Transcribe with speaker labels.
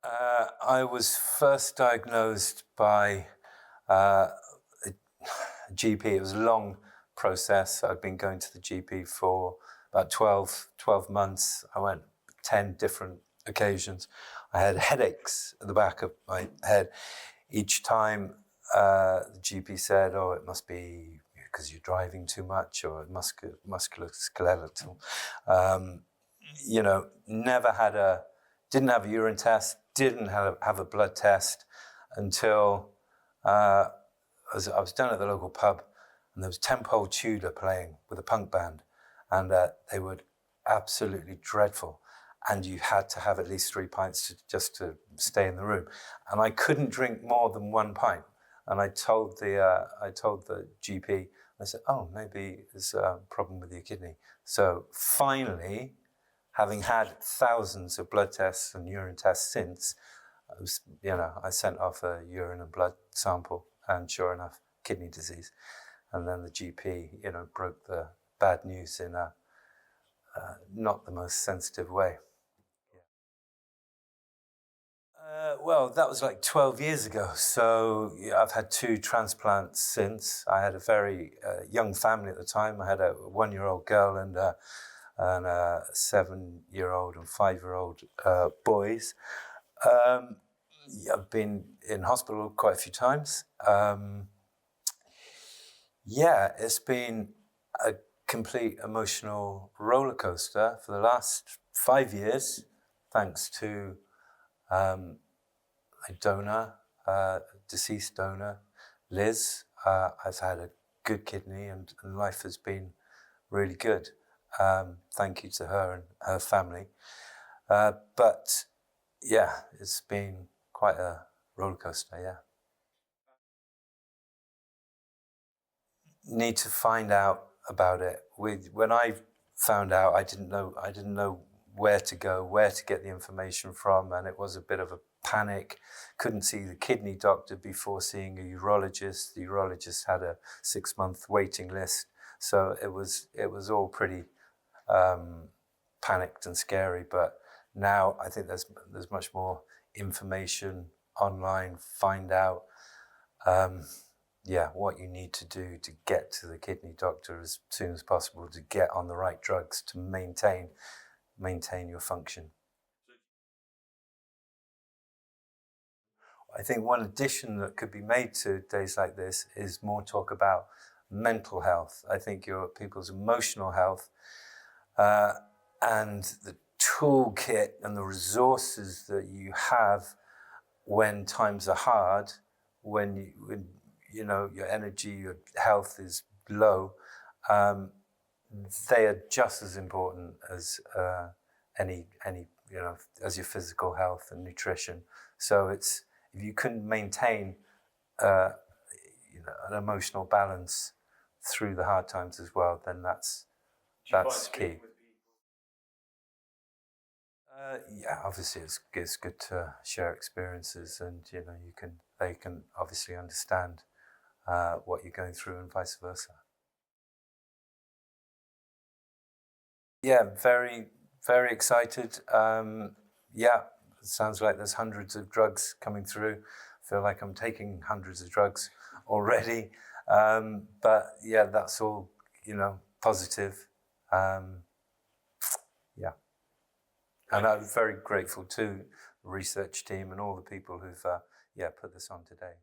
Speaker 1: I was first diagnosed by a GP. It was a long process. I'd been going to the GP for about 12 months. I went 10 different occasions. I had headaches at the back of my head. Each time the GP said, oh, it must be because you're driving too much or musculoskeletal. Didn't have a urine test, didn't have a blood test until I was down at the local pub and there was 10-pole Tudor playing with a punk band, and they were absolutely dreadful. And you had to have at least 3 pints just to stay in the room. And I couldn't drink more than 1 pint. And I told the GP, I said, oh, maybe there's a problem with your kidney. So finally, having had thousands of blood tests and urine tests since, I sent off a urine and blood sample, and sure enough, kidney disease. And then the GP, broke the bad news in a not the most sensitive way. Well, that was like 12 years ago. So I've had 2 transplants since. I had a very young family at the time. I had a 1-year-old girl and a 7-year-old and 5-year-old boys. I've been in hospital quite a few times. It's been a complete emotional roller coaster for the last 5 years, thanks to a donor, deceased donor, Liz. I've had a good kidney and life has been really good. Thank you to her and her family. But it's been quite a roller coaster, Need to find out about it. When I found out, I didn't know where to go, where to get the information from, and it was a bit of a panic. Couldn't see the kidney doctor before seeing a urologist. The urologist had a 6-month waiting list, so it was all pretty panicked and scary. But now I think there's much more information online. Find out what you need to do to get to the kidney doctor as soon as possible, to get on the right drugs to maintain your function. I think one addition that could be made to days like this is more talk about mental health. I think people's emotional health and the toolkit and the resources that you have when times are hard, when your energy, your health is low, they are just as important as any as your physical health and nutrition. So if you couldn't maintain an emotional balance through the hard times as well, then that's key. Obviously it's good to share experiences, and they can obviously understand what you're going through and vice versa. Very, very excited. It sounds like there's hundreds of drugs coming through. I feel like I'm taking hundreds of drugs already. But that's all, positive. And I'm very grateful to the research team and all the people who've put this on today.